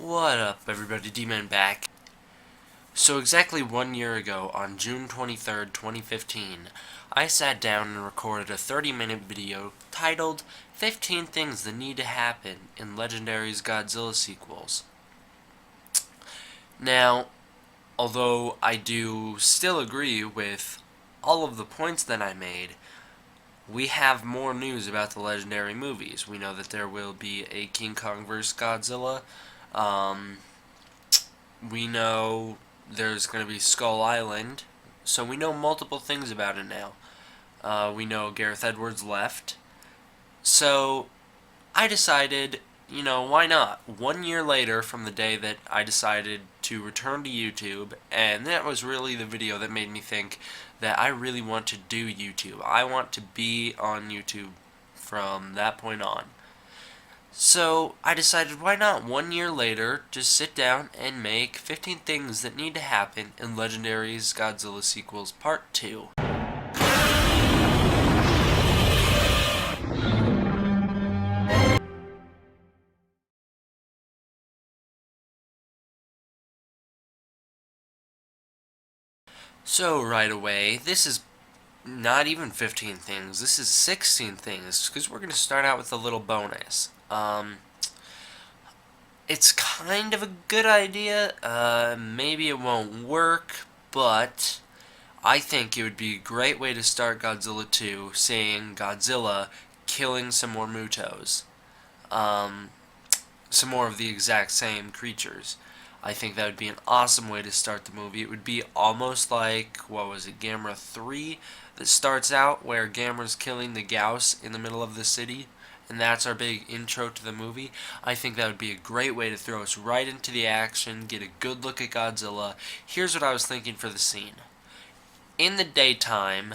What up, everybody? D-Man back. So exactly 1 year ago, on June 23rd, 2015, I sat down and recorded a 30-minute video titled 15 Things That Need to Happen in Legendary's Godzilla Sequels. Now, although I do still agree with all of the points that I made, we have more news about the Legendary movies. We know that there will be a King Kong vs. Godzilla. We know there's going to be Skull Island. So we know multiple things about it now. We know Gareth Edwards left. So I decided, why not? 1 year later from the day that I decided to return to YouTube, and that was really the video that made me think that I really want to do YouTube. I want to be on YouTube from that point on. So I decided, why not 1 year later just sit down and make 15 things that need to happen in Legendary's Godzilla Sequels Part 2. So right away, this is not even 15 things, this is 16 things, because we're going to start out with a little bonus. It's kind of a good idea, maybe it won't work, but I think it would be a great way to start Godzilla 2, seeing Godzilla killing some more Mutos. Some more of the exact same creatures. I think that would be an awesome way to start the movie. It would be almost like, what was it, Gamera 3? That starts out where Gamera's killing the Gauss in the middle of the city, and that's our big intro to the movie. I think that would be a great way to throw us right into the action, get a good look at Godzilla. Here's what I was thinking for the scene. In the daytime,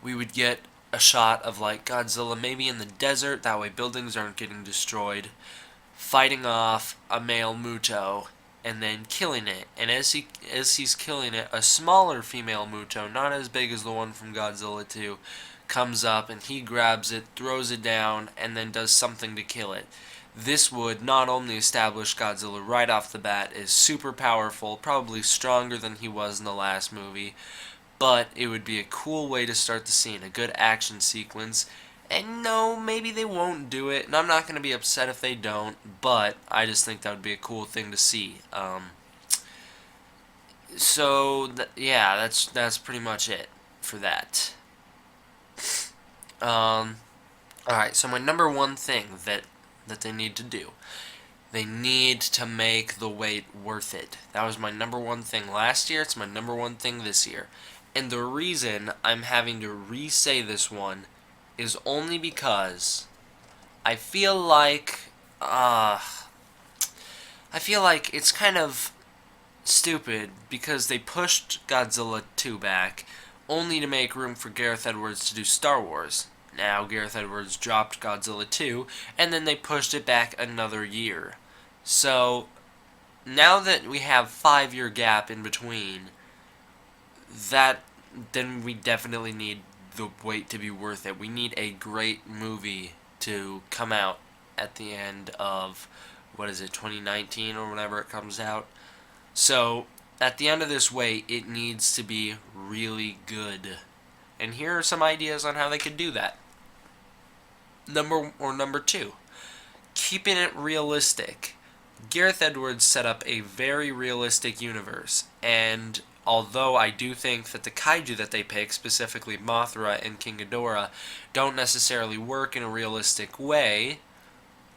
we would get a shot of like Godzilla maybe in the desert, that way buildings aren't getting destroyed, fighting off a male Muto and then killing it. And as he's killing it, a smaller female Muto, not as big as the one from Godzilla 2, comes up and he grabs it, throws it down, and then does something to kill it. This would not only establish Godzilla right off the bat as super powerful, probably stronger than he was in the last movie, but it would be a cool way to start the scene, a good action sequence. And no, maybe they won't do it, and I'm not going to be upset if they don't, but I just think that would be a cool thing to see. Yeah, that's pretty much it for that. Alright, so my number one thing that they need to do. They need to make the wait worth it. That was my number one thing last year. It's my number one thing this year. And the reason I'm having to re-say this one is only because I feel like it's kind of stupid because they pushed Godzilla 2 back only to make room for Gareth Edwards to do Star Wars. Now Gareth Edwards dropped Godzilla 2 and then they pushed it back another year. So now that we have 5 year gap in between, then we definitely need the wait to be worth it. We need a great movie to come out at the end of, 2019 or whenever it comes out. So at the end of this wait, it needs to be really good. And here are some ideas on how they could do that. Number two, keeping it realistic. Gareth Edwards set up a very realistic universe, and although I do think that the Kaiju that they pick, specifically Mothra and King Ghidorah, don't necessarily work in a realistic way,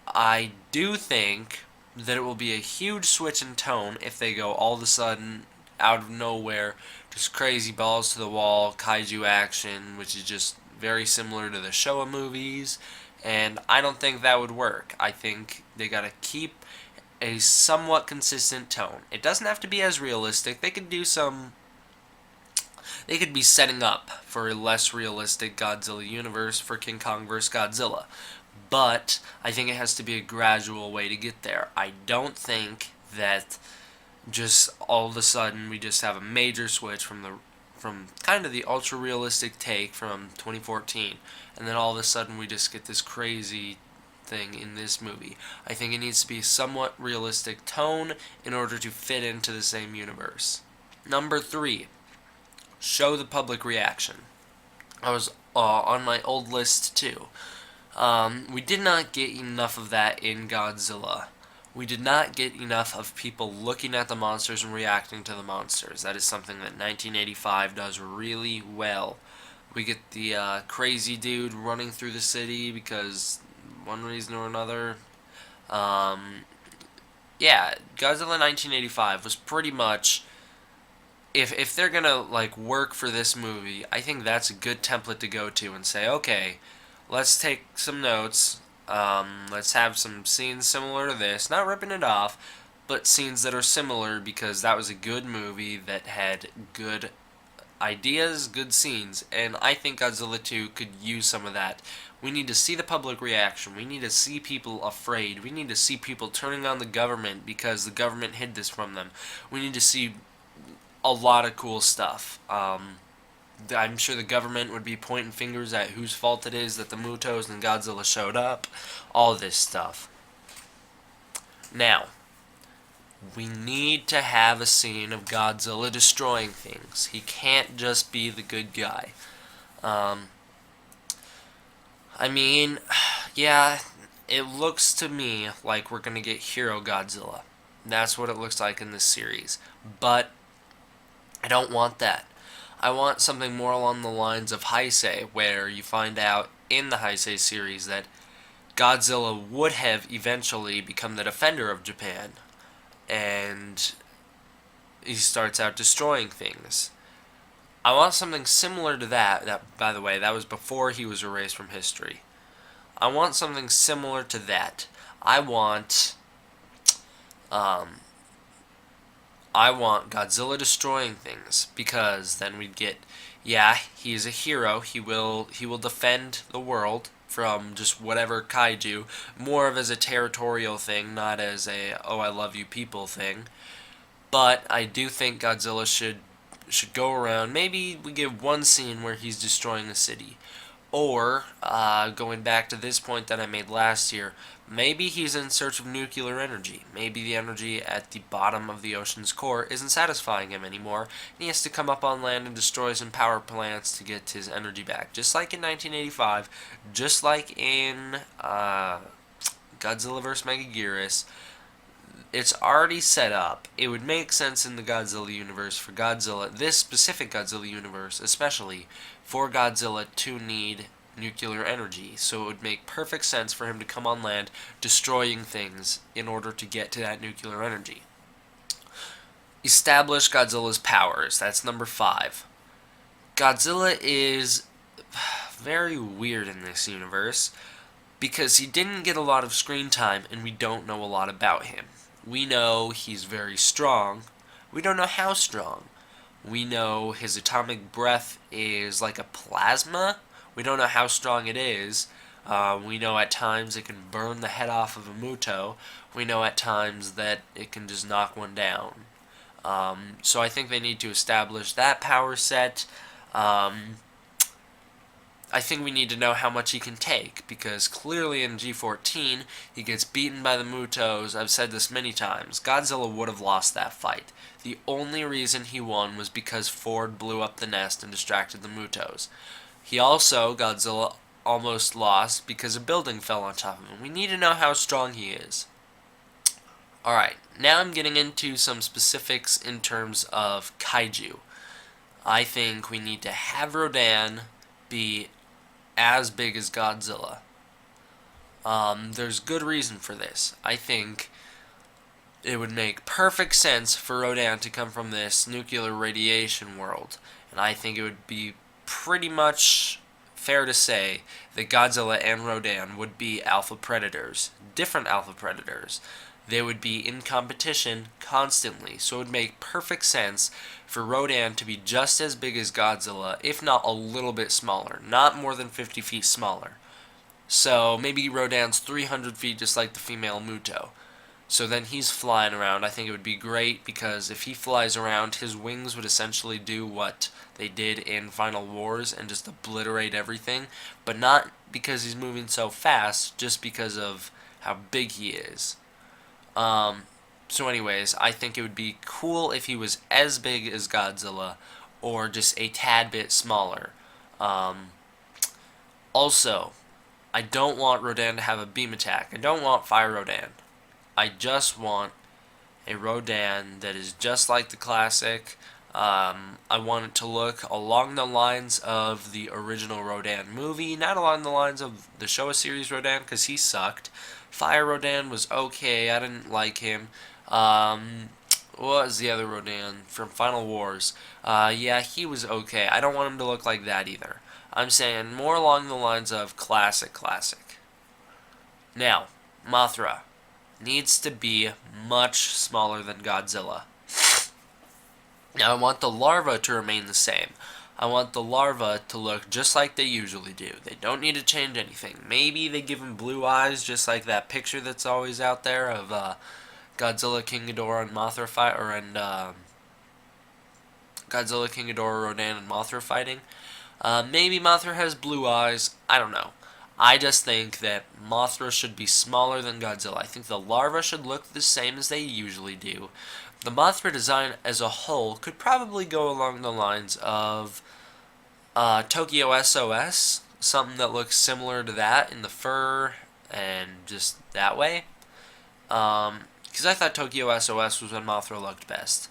I do think that it will be a huge switch in tone if they go all of a sudden, out of nowhere, just crazy balls to the wall, Kaiju action, which is just very similar to the Showa movies, and I don't think that would work. I think they gotta keep a somewhat consistent tone. It doesn't have to be as realistic. They could be setting up for a less realistic Godzilla universe for King Kong vs. Godzilla. But I think it has to be a gradual way to get there. I don't think that just all of a sudden we just have a major switch from kind of the ultra realistic take from 2014, and then all of a sudden we just get this crazy thing in this movie. I think it needs to be a somewhat realistic tone in order to fit into the same universe. Number 3, show the public reaction. I was on my old list too. We did not get enough of that in Godzilla. We did not get enough of people looking at the monsters and reacting to the monsters. That is something that 1985 does really well. We get the crazy dude running through the city because one reason or another. Yeah, Godzilla 1985 was pretty much, if they're gonna like work for this movie, I think that's a good template to go to and say, okay, let's take some notes. Let's have some scenes similar to this, not ripping it off, but scenes that are similar because that was a good movie that had good ideas, good scenes, and I think Godzilla 2 could use some of that. We need to see the public reaction. We need to see people afraid. We need to see people turning on the government because the government hid this from them. We need to see a lot of cool stuff. I'm sure the government would be pointing fingers at whose fault it is that the Mutos and Godzilla showed up. All this stuff. Now, we need to have a scene of Godzilla destroying things. He can't just be the good guy. I mean, yeah, it looks to me like we're going to get Hero Godzilla. That's what it looks like in this series. But I don't want that. I want something more along the lines of Heisei, where you find out in the Heisei series that Godzilla would have eventually become the defender of Japan. And he starts out destroying things. I want something similar to that. That, by the way, that was before he was erased from history. I want something similar to that. I want Godzilla destroying things, because then we'd get, yeah, he's a hero. He will defend the world from just whatever kaiju, more of as a territorial thing, not as a oh I love you people thing. But I do think Godzilla should go around. Maybe we get one scene where he's destroying a city. Or, going back to this point that I made last year, maybe he's in search of nuclear energy. Maybe the energy at the bottom of the ocean's core isn't satisfying him anymore, and he has to come up on land and destroy some power plants to get his energy back. Just like in 1985, just like in Godzilla vs. Megaguirus, it's already set up. It would make sense in the Godzilla universe for Godzilla, this specific Godzilla universe especially, for Godzilla to need nuclear energy. So it would make perfect sense for him to come on land destroying things in order to get to that nuclear energy. Establish Godzilla's powers. That's number 5. Godzilla is very weird in this universe because he didn't get a lot of screen time and we don't know a lot about him. We know he's very strong. We don't know how strong. We know his atomic breath is like a plasma. We don't know how strong it is. We know at times it can burn the head off of a Muto. We know at times that it can just knock one down. So I think they need to establish that power set. I think we need to know how much he can take, because clearly in G14, he gets beaten by the Mutos. I've said this many times. Godzilla would have lost that fight. The only reason he won was because Ford blew up the nest and distracted the Mutos. He also, Godzilla, almost lost because a building fell on top of him. We need to know how strong he is. Alright, now I'm getting into some specifics in terms of Kaiju. I think we need to have Rodan be as big as Godzilla. There's good reason for this. I think it would make perfect sense for Rodan to come from this nuclear radiation world. And I think it would be pretty much fair to say that Godzilla and Rodan would be alpha predators. Different alpha predators. They would be in competition constantly. So it would make perfect sense for Rodan to be just as big as Godzilla, if not a little bit smaller. Not more than 50 feet smaller. So maybe Rodan's 300 feet just like the female Muto. So then he's flying around. I think it would be great because if he flies around, his wings would essentially do what they did in Final Wars and just obliterate everything. But not because he's moving so fast, just because of how big he is. So anyways, I think it would be cool if he was as big as Godzilla, or just a tad bit smaller. Um, Also, I don't want Rodan to have a beam attack. I don't want Fire Rodan. I just want a Rodan that is just like the classic. I want it to look along the lines of the original Rodan movie, not along the lines of the Showa series Rodan, because he sucked. Fire Rodan was okay. I didn't like him. What was the other Rodan from Final Wars? Yeah, he was okay. I don't want him to look like that either. I'm saying more along the lines of classic. Now, Mothra needs to be much smaller than Godzilla. Now, I want the larva to remain the same. I want the larva to look just like they usually do. They don't need to change anything. Maybe they give him blue eyes, just like that picture that's always out there of Godzilla, King Ghidorah, and Mothra fight, Godzilla, King Ghidorah, Rodan, and Mothra fighting. Maybe Mothra has blue eyes. I don't know. I just think that Mothra should be smaller than Godzilla. I think the larva should look the same as they usually do. The Mothra design as a whole could probably go along the lines of Tokyo SOS, something that looks similar to that in the fur and just that way. Because I thought Tokyo SOS was when Mothra looked best.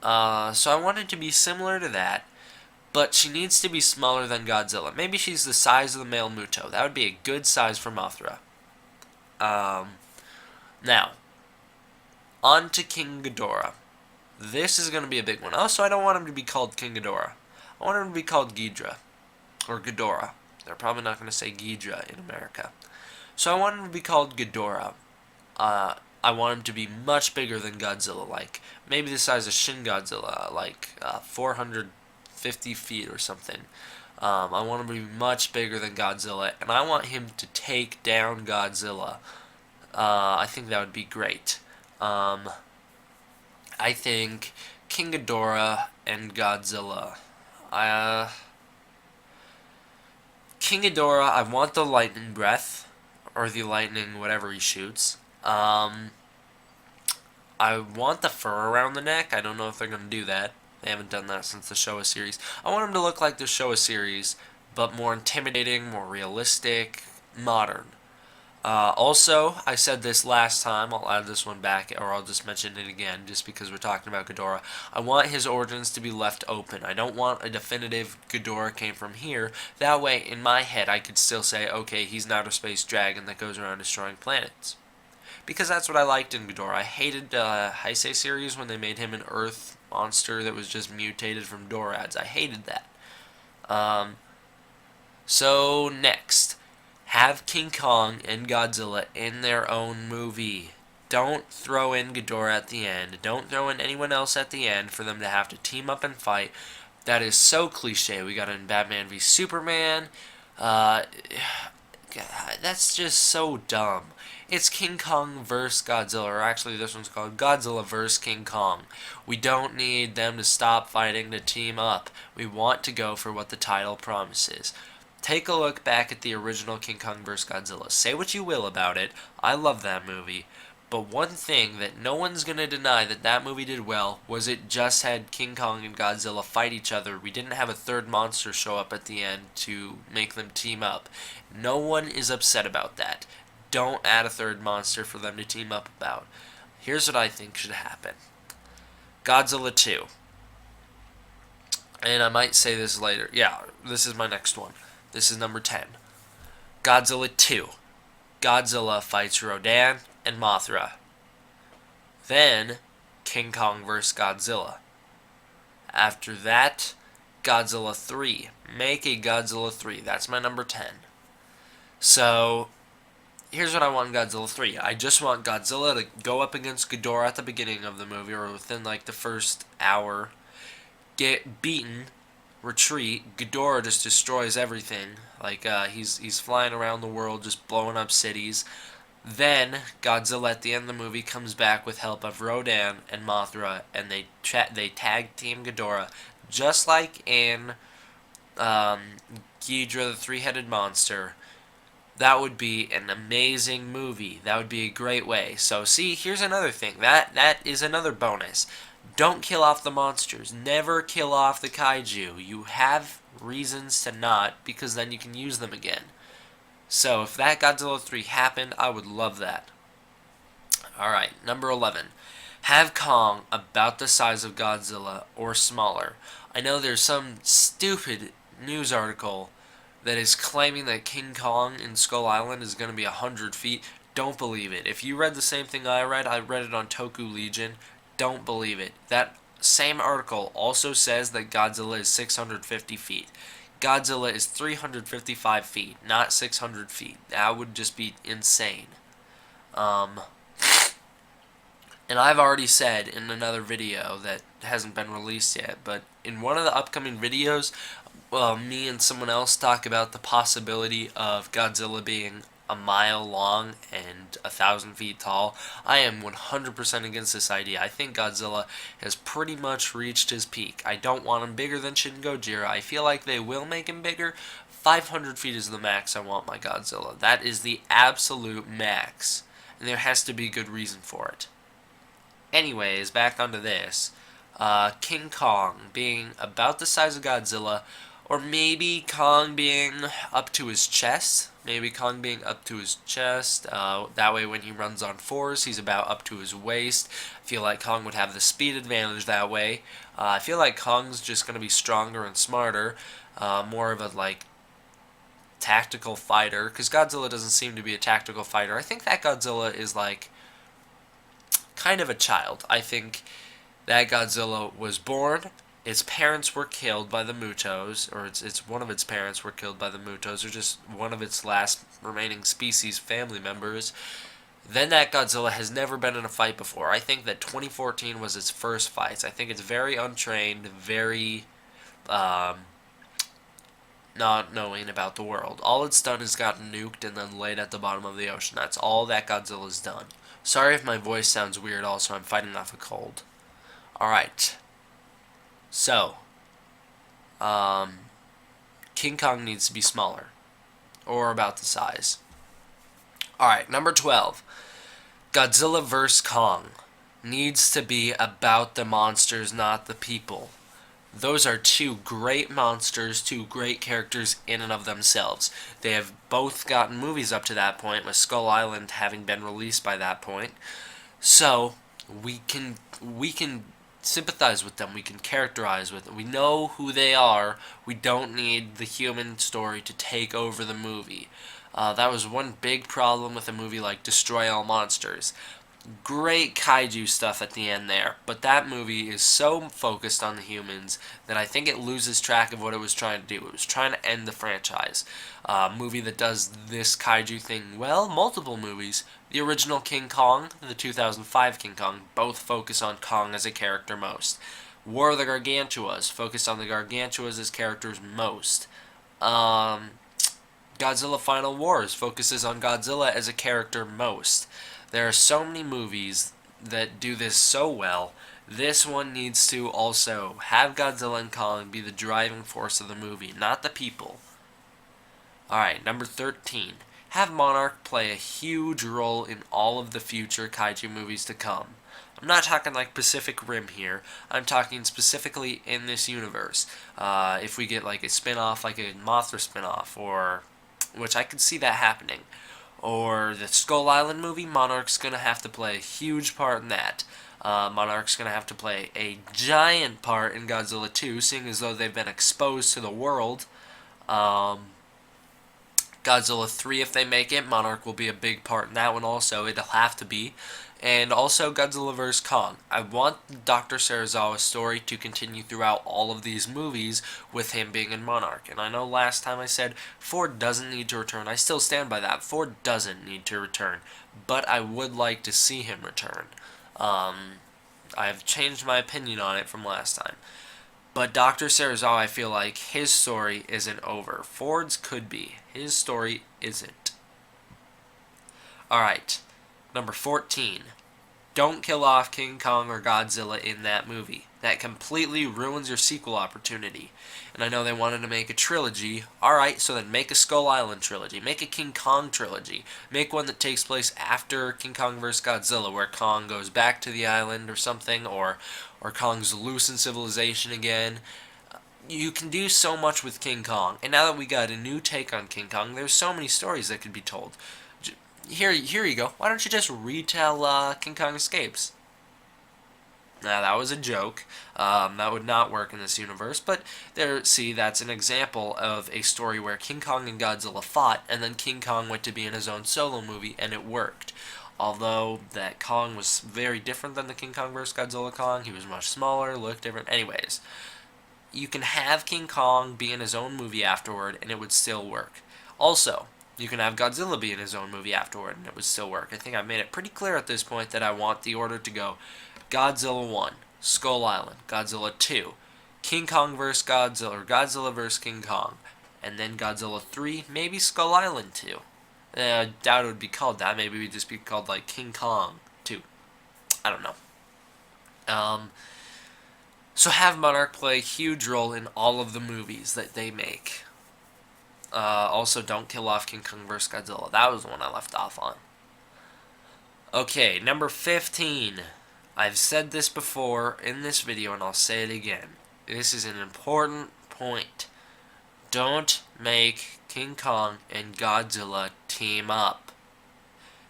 So I want it to be similar to that, but she needs to be smaller than Godzilla. Maybe she's the size of the male Muto. That would be a good size for Mothra. Now, on to King Ghidorah. This is going to be a big one. Also, I don't want him to be called King Ghidorah. I want him to be called Ghidra. Or Ghidorah. They're probably not going to say Ghidra in America. So I want him to be called Ghidorah. I want him to be much bigger than Godzilla. Like, maybe the size of Shin Godzilla. Like, 450 feet or something. I want him to be much bigger than Godzilla. And I want him to take down Godzilla. I think that would be great. I think King Ghidorah and Godzilla. King Ghidorah, I want the lightning breath, or the lightning whatever he shoots. I want the fur around the neck. I don't know if they're going to do that. They haven't done that since the Showa series. I want him to look like the Showa series, but more intimidating, more realistic, modern. Also, I said this last time, I'll add this one back, or I'll just mention it again, just because we're talking about Ghidorah. I want his origins to be left open. I don't want a definitive Ghidorah came from here. That way, in my head, I could still say, okay, he's not a space dragon that goes around destroying planets. Because that's what I liked in Ghidorah. I hated Heisei series when they made him an Earth monster that was just mutated from Dorads. I hated that. So, next. Have King Kong and Godzilla in their own movie. Don't throw in Ghidorah at the end. Don't throw in anyone else at the end for them to have to team up and fight. That is so cliche. We got it in Batman v Superman. That's just so dumb. It's King Kong vs. Godzilla, or actually this one's called Godzilla vs. King Kong. We don't need them to stop fighting to team up. We want to go for what the title promises. Take a look back at the original King Kong vs. Godzilla. Say what you will about it. I love that movie. But one thing that no one's going to deny that movie did well was it just had King Kong and Godzilla fight each other. We didn't have a third monster show up at the end to make them team up. No one is upset about that. Don't add a third monster for them to team up about. Here's what I think should happen. Godzilla 2. And I might say this later. Yeah, this is my next one. This is number 10. Godzilla 2. Godzilla fights Rodan and Mothra. Then, King Kong vs. Godzilla. After that, Godzilla 3. Make a Godzilla 3. That's my number 10. So, here's what I want in Godzilla 3. I just want Godzilla to go up against Ghidorah at the beginning of the movie, or within like the first hour. Get beaten. Retreat. Ghidorah just destroys everything. Like, he's flying around the world just blowing up cities. Then, Godzilla at the end of the movie comes back with help of Rodan and Mothra, and they tag team Ghidorah. Just like in Gojira the Three-Headed Monster. that would be an amazing movie. That would be a great way. So see, here's another thing. That is another bonus. Don't kill off the monsters. Never kill off the kaiju. You have reasons to not, because then you can use them again. So if that Godzilla 3 happened, I would love that. Alright, number 11. Have Kong about the size of Godzilla or smaller. I know there's some stupid news article that is claiming that King Kong in Skull Island is going to be 100 feet. Don't believe it. If you read the same thing I read it on Toku Legion. Don't believe it. That same article also says that Godzilla is 650 feet. Godzilla is 355 feet, not 600 feet. That would just be insane. And I've already said in another video that hasn't been released yet, but in one of the upcoming videos, me and someone else talk about the possibility of Godzilla being a mile long and 1,000 feet tall. I am 100% against this idea. I think Godzilla has pretty much reached his peak. I don't want him bigger than Shin Gojira. I feel like they will make him bigger. 500 feet is the max I want my Godzilla. That is the absolute max. And there has to be good reason for it. Anyways, back onto this. King Kong being about the size of Godzilla, or maybe Kong being up to his chest. Maybe Kong being up to his chest. That way when he runs on fours, he's about up to his waist. I feel like Kong would have the speed advantage that way. I feel like Kong's just going to be stronger and smarter. More of a, tactical fighter. Because Godzilla doesn't seem to be a tactical fighter. I think that Godzilla is, kind of a child. I think that Godzilla was born, its parents were killed by the Mutos, or it's one of its parents were killed by the Mutos, or just one of its last remaining species family members. Then that Godzilla has never been in a fight before. I think that 2014 was its first fight. I think it's very untrained, very not knowing about the world. All it's done is gotten nuked and then laid at the bottom of the ocean. That's all that Godzilla's done. Sorry if my voice sounds weird, also I'm fighting off a cold. Alright. So, King Kong needs to be smaller. Or about the size. Alright, number 12. Godzilla vs. Kong needs to be about the monsters, not the people. Those are two great monsters, two great characters in and of themselves. They have both gotten movies up to that point, with Skull Island having been released by that point. So, we can sympathize with them, we can characterize with them. We know who they are. We don't need the human story to take over the movie. That was one big problem with a movie like Destroy All Monsters. Great kaiju stuff at the end there, but that movie is so focused on the humans that I think it loses track of what it was trying to do. It was trying to end the franchise. A movie that does this kaiju thing well, multiple movies. The original King Kong, the 2005 King Kong, both focus on Kong as a character most. War of the Gargantuas, focused on the Gargantuas as characters most. Godzilla Final Wars focuses on Godzilla as a character most. There are so many movies that do this so well. This one needs to also have Godzilla and Kong be the driving force of the movie, not the people. Alright, number 13. Have Monarch play a huge role in all of the future kaiju movies to come. I'm not talking like Pacific Rim here. I'm talking specifically in this universe. If we get a spin-off, like a Mothra spin-off, or which I could see that happening. Or the Skull Island movie, Monarch's going to have to play a huge part in that. Monarch's going to have to play a giant part in Godzilla 2, seeing as though they've been exposed to the world. Godzilla 3, if they make it, Monarch will be a big part in that one also. It'll have to be. And also Godzilla vs. Kong. I want Dr. Serizawa's story to continue throughout all of these movies with him being in Monarch. And I know last time I said Ford doesn't need to return. I still stand by that. Ford doesn't need to return. But I would like to see him return. I've changed my opinion on it from last time. But Dr. Serizawa, I feel like his story isn't over. Ford's could be. His story isn't. Alright. Number 14. Don't kill off King Kong or Godzilla in that movie. That completely ruins your sequel opportunity. And I know they wanted to make a trilogy. Alright, so then make a Skull Island trilogy. Make a King Kong trilogy. Make one that takes place after King Kong vs. Godzilla, where Kong goes back to the island or something, or Kong's loose in civilization again. You can do so much with King Kong. And now that we got a new take on King Kong, there's so many stories that could be told. Here you go. Why don't you just retell King Kong Escapes? Now, that was a joke. That would not work in this universe. But see, that's an example of a story where King Kong and Godzilla fought, and then King Kong went to be in his own solo movie, and it worked. Although that Kong was very different than the King Kong vs. Godzilla Kong. He was much smaller, looked different. Anyways, you can have King Kong be in his own movie afterward, and it would still work. Also, you can have Godzilla be in his own movie afterward, and it would still work. I think I've made it pretty clear at this point that I want the order to go Godzilla 1, Skull Island, Godzilla 2, King Kong vs. Godzilla, or Godzilla vs. King Kong, and then Godzilla 3, maybe Skull Island 2. I doubt it would be called that. Maybe it would just be called, like, King Kong 2. I don't know. So have Monarch play a huge role in all of the movies that they make. Also, don't kill off King Kong vs. Godzilla. That was the one I left off on. Okay, number 15. I've said this before in this video, and I'll say it again. This is an important point. Don't make King Kong and Godzilla team up.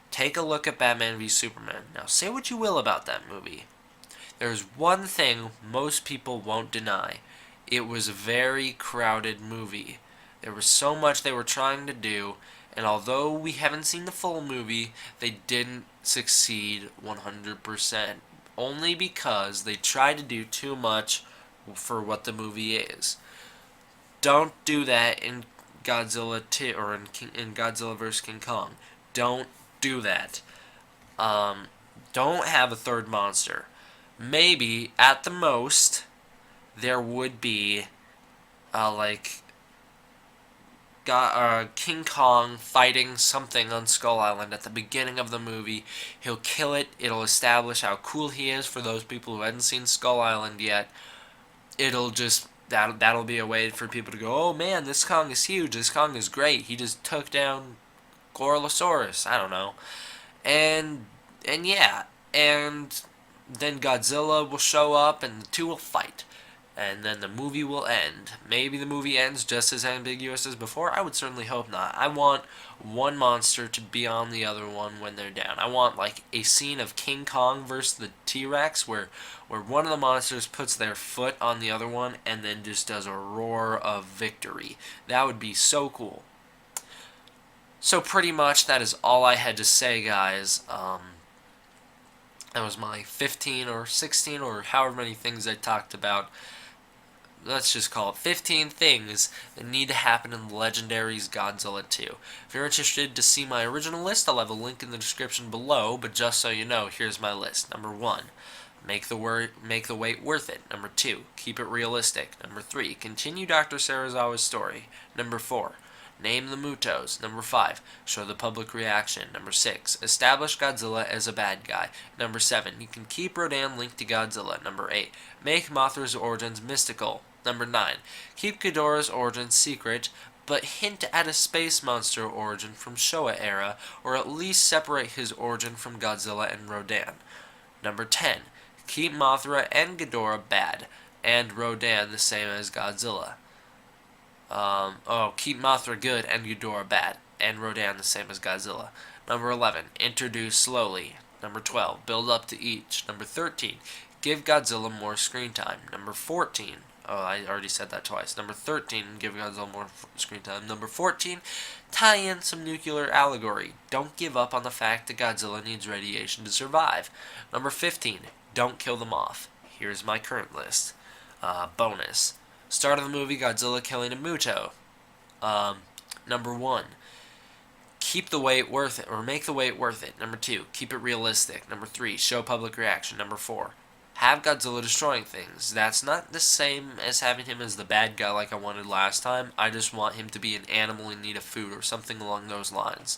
Take a look at Batman v Superman. Now, say what you will about that movie. There's one thing most people won't deny. It was a very crowded movie. There was so much they were trying to do, and although we haven't seen the full movie, they didn't succeed 100%. Only because they tried to do too much for what the movie is. Don't do that in Godzilla 2 or in Godzilla vs. King Kong. Don't do that. Don't have a third monster. Maybe, at the most, there would be, King Kong fighting something on Skull Island at the beginning of the movie. He'll kill it. It'll establish how cool he is for those people who hadn't seen Skull Island yet. That'll be a way for people to go, oh man, this Kong is huge. This Kong is great. He just took down Gorlosaurus. I don't know. And yeah. And then Godzilla will show up and the two will fight. And then the movie will end. Maybe the movie ends just as ambiguous as before. I would certainly hope not. I want one monster to be on the other one when they're down. I want like a scene of King Kong versus the T-Rex where one of the monsters puts their foot on the other one and then just does a roar of victory. That would be so cool. So pretty much that is all I had to say, guys. That was my 15 or 16 or however many things I talked about. Let's just call it 15 things that need to happen in the Legendary's Godzilla 2. If you're interested to see my original list, I'll have a link in the description below, but just so you know, here's my list. Number 1, make the wait worth it. Number 2, keep it realistic. Number 3, continue Dr. Serizawa's story. Number 4, name the Mutos. Number 5, show the public reaction. Number 6, establish Godzilla as a bad guy. Number 7, you can keep Rodan linked to Godzilla. Number 8, make Mothra's origins mystical. Number 9, keep Ghidorah's origin secret, but hint at a space monster origin from Showa era, or at least separate his origin from Godzilla and Rodan. Number 10, keep Mothra and Ghidorah bad, and Rodan the same as Godzilla. Keep Mothra good and Ghidorah bad, and Rodan the same as Godzilla. Number 11, introduce slowly. Number 12, build up to each. Number 13, give Godzilla more screen time. Number 14, I already said that twice. Number 13, give Godzilla more screen time. Number 14, tie in some nuclear allegory. Don't give up on the fact that Godzilla needs radiation to survive. Number 15, don't kill them off. Here's my current list. Bonus. Start of the movie, Godzilla killing a Muto. Number 1, keep the wait worth it, or make the wait worth it. Number 2, keep it realistic. Number 3, show public reaction. Number 4, have Godzilla destroying things. That's not the same as having him as the bad guy like I wanted last time. I just want him to be an animal in need of food or something along those lines.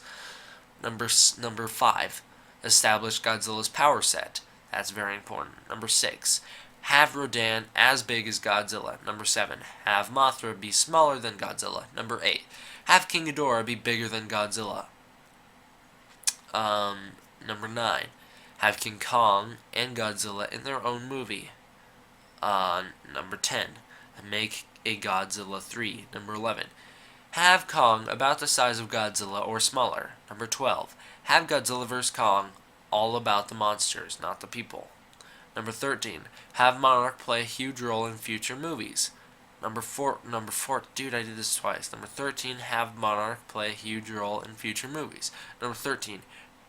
Number 5, establish Godzilla's power set. That's very important. Number 6, have Rodan as big as Godzilla. Number 7, have Mothra be smaller than Godzilla. Number 8, have King Ghidorah be bigger than Godzilla. Number 9, have King Kong and Godzilla in their own movie. Number 10, make a Godzilla 3. Number 11, have Kong about the size of Godzilla or smaller. Number 12, have Godzilla vs. Kong all about the monsters, not the people. Number 13, have Monarch play a huge role in future movies. Number 4, dude, I did this twice. Number 13, have Monarch play a huge role in future movies. Number 13,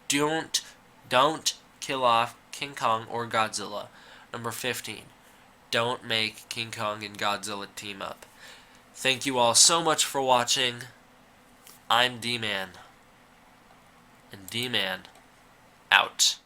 don't kill off King Kong or Godzilla. Number 15, don't make King Kong and Godzilla team up. Thank you all so much for watching. I'm D-Man. And D-Man, out.